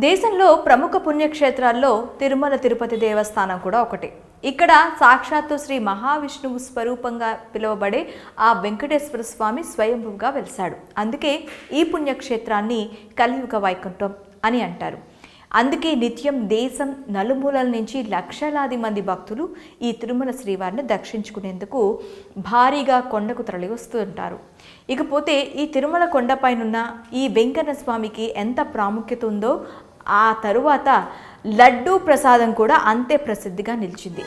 దేశంలో ప్రముఖ పుణ్యక్షేత్రాల్లో తిరుమల తిరుపతి దేవస్థానం కూడా ఒకటి. ఇక్కడ సాక్షాత్తు శ్రీ మహావిష్ణువు స్వరూపంగా పిలువబడే ఆ వెంకటేశ్వర స్వామి స్వయంభుగా వెలిశాడు. అందుకే ఈ పుణ్యక్షేత్రాన్ని కలియుగ వైకుంఠం అని అంటారు. అందుకే నిత్యం దేశం నలుమూలల నుంచి లక్షలాది మంది భక్తులు ఈ తిరుమల శ్రీవారిని దర్శించుకునేందుకు భారీగా కొండకు తరలి వస్తూ ఉంటారు. ఇకపోతే ఈ తిరుమల కొండపైనున్న ఈ వెంకన్న స్వామికి ఎంత ప్రాముఖ్యత ఉందో ఆ తరువాత లడ్డూ ప్రసాదం కూడా అంతే ప్రసిద్ధిగా నిలిచింది.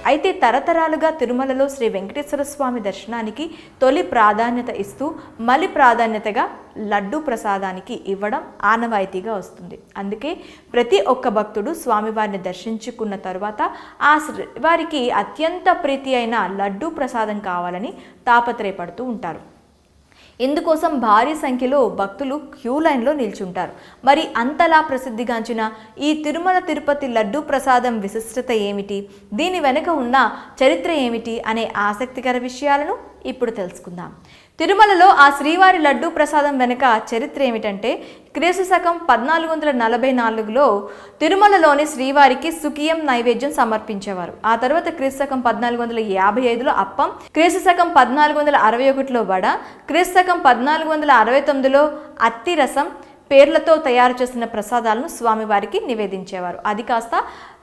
అయితే తరతరాలుగా తిరుమలలో శ్రీ వెంకటేశ్వర స్వామి దర్శనానికి తొలి ప్రాధాన్యత ఇస్తూ మళ్ళీ ప్రాధాన్యతగా లడ్డూ ప్రసాదానికి ఇవ్వడం ఆనవాయితీగా వస్తుంది. అందుకే ప్రతి ఒక్క భక్తుడు స్వామివారిని దర్శించుకున్న తరువాత ఆ వారికి అత్యంత ప్రీతి అయిన లడ్డూ ప్రసాదం కావాలని తాపత్రయపడుతూ ఉంటారు. ఇందుకోసం భారీ సంఖ్యలో భక్తులు క్యూ లైన్లో నిల్చుంటారు. మరి అంతలా ప్రసిద్ధిగాంచిన ఈ తిరుమల తిరుపతి లడ్డూ ప్రసాదం విశిష్టత ఏమిటి, దీని వెనుక ఉన్న చరిత్ర ఏమిటి అనే ఆసక్తికర విషయాలను ఇప్పుడు తెలుసుకుందాం. తిరుమలలో ఆ శ్రీవారి లడ్డూ ప్రసాదం వెనుక చరిత్ర ఏమిటంటే, క్రీస్తు శకం 1444లో తిరుమలలోని శ్రీవారికి సుఖియం నైవేద్యం సమర్పించేవారు. ఆ తర్వాత క్రీస్తు శకం 1455లో అప్పం, క్రీస్తు శకం 1461లో వడ, క్రీస్తు శకం 1469లో అత్తి రసం పేర్లతో తయారు చేసిన ప్రసాదాలను స్వామివారికి నివేదించేవారు. అది కాస్త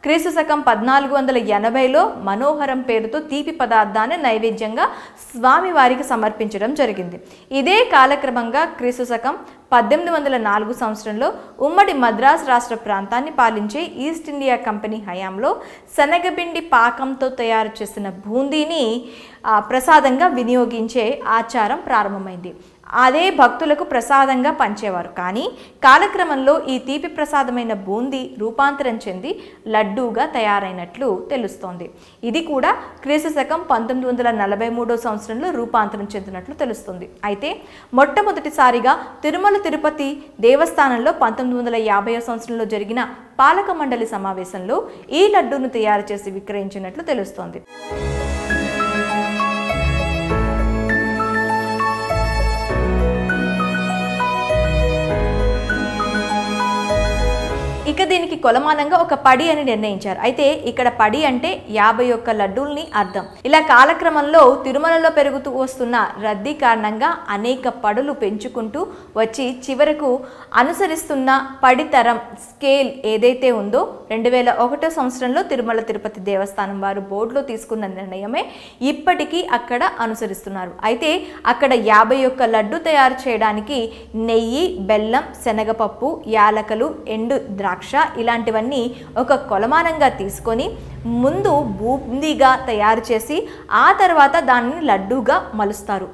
క్రీస్తు శకం 1480లో మనోహరం పేరుతో తీపి పదార్థాన్ని నైవేద్యంగా స్వామివారికి సమర్పించడం జరిగింది. ఇదే కాలక్రమంగా క్రీస్తు శకం 1804 సంవత్సరంలో ఉమ్మడి మద్రాసు రాష్ట్ర ప్రాంతాన్ని పాలించే ఈస్ట్ ఇండియా కంపెనీ హయాంలో శనగపిండి పాకంతో తయారు చేసిన బూందీని ప్రసాదంగా వినియోగించే ఆచారం ప్రారంభమైంది. అదే భక్తులకు ప్రసాదంగా పంచేవారు. కానీ కాలక్రమంలో ఈ తీపి ప్రసాదమైన బూందీ రూపాంతరం చెంది లడ్డూగా తయారైనట్లు తెలుస్తోంది. ఇది కూడా క్రీస్తు శకం 1943 సంవత్సరంలో రూపాంతరం చెందినట్లు తెలుస్తుంది. అయితే మొట్టమొదటిసారిగా తిరుమల తిరుపతి దేవస్థానంలో 1950 సంవత్సరంలో జరిగిన పాలక మండలి సమావేశంలో ఈ లడ్డూను తయారు చేసి విక్రయించినట్లు తెలుస్తోంది. ఇక దీనికి కొలమానంగా ఒక పడి అని నిర్ణయించారు. అయితే ఇక్కడ పడి అంటే 51 లడ్డూల్ని అర్థం. ఇలా కాలక్రమంలో తిరుమలలో పెరుగుతూ వస్తున్న రద్దీ కారణంగా అనేక పడులు పెంచుకుంటూ వచ్చి చివరకు అనుసరిస్తున్న పడితరం స్కేల్ ఏదైతే ఉందో 2001 సంవత్సరంలో తిరుమల తిరుపతి దేవస్థానం వారు బోర్డులో తీసుకున్న నిర్ణయమే ఇప్పటికీ అక్కడ అనుసరిస్తున్నారు. అయితే అక్కడ 51 లడ్డు తయారు చేయడానికి నెయ్యి, బెల్లం, శనగపప్పు, యాలకలు, ఎండు ద్రాక్ష ఇలాంటివన్నీ ఒక కొలమానంగా తీసుకొని ముందు బూందీగా తయారు చేసి ఆ తర్వాత దానిని లడ్డూగా మలుస్తారు.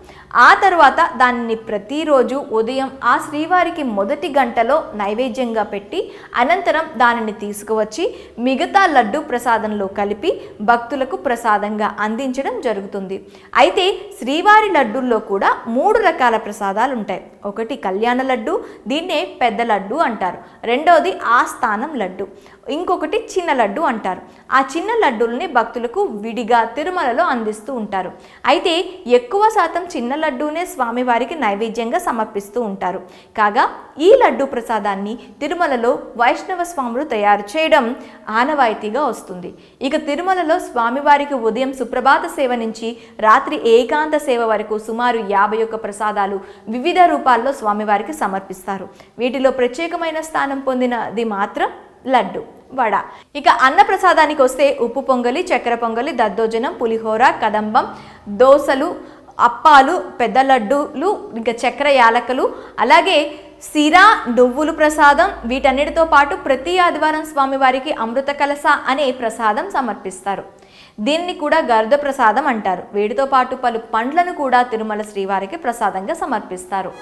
ఆ తర్వాత దానిని ప్రతిరోజు ఉదయం ఆ శ్రీవారికి మొదటి గంటలో నైవేద్యంగా పెట్టి అనంతరం దానిని తీసుకువచ్చి మిగతా లడ్డూ ప్రసాదంలో కలిపి భక్తులకు ప్రసాదంగా అందించడం జరుగుతుంది. అయితే శ్రీవారి లడ్డూల్లో కూడా 3 రకాల ప్రసాదాలు ఉంటాయి. ఒకటి కళ్యాణ లడ్డు, దీన్నే పెద్ద లడ్డు అంటారు. రెండోది ఆస్థానం లడ్డు, ఇంకొకటి చిన్న లడ్డు అంటారు. ఆ చిన్న లడ్డూల్ని భక్తులకు విడిగా తిరుమలలో అందిస్తూ ఉంటారు. అయితే ఎక్కువ శాతం చిన్న లడ్డూనే స్వామివారికి నైవేద్యంగా సమర్పిస్తూ ఉంటారు. కాగా ఈ లడ్డూ ప్రసాదాన్ని తిరుమలలో వైష్ణవ స్వాములు తయారు చేయడం ఆనవాయితీగా వస్తుంది. ఇక తిరుమలలో స్వామివారికి ఉదయం సుప్రభాత సేవ నుంచి రాత్రి ఏకాంత సేవ వరకు సుమారు 51 ప్రసాదాలు వివిధ రూపాల్లో స్వామివారికి సమర్పిస్తారు. వీటిలో ప్రత్యేకమైన స్థానం పొందినది మాత్రం లడ్డు, వడ. ఇక అన్న ప్రసాదానికి వస్తే ఉప్పు పొంగలి, చక్కెర పొంగలి, దద్దోజనం, పులిహోర, కదంబం, దోసలు, అప్పాలు, పెద్ద లడ్డూలు, ఇంకా చక్కెర యాలకలు, అలాగే సిరా, నువ్వులు ప్రసాదం. వీటన్నిటితో పాటు ప్రతి ఆదివారం స్వామివారికి అమృత కలస అనే ప్రసాదం సమర్పిస్తారు. దీన్ని కూడా గర్ద ప్రసాదం అంటారు. వీటితో పాటు పలు పండ్లను కూడా తిరుమల శ్రీవారికి ప్రసాదంగా సమర్పిస్తారు.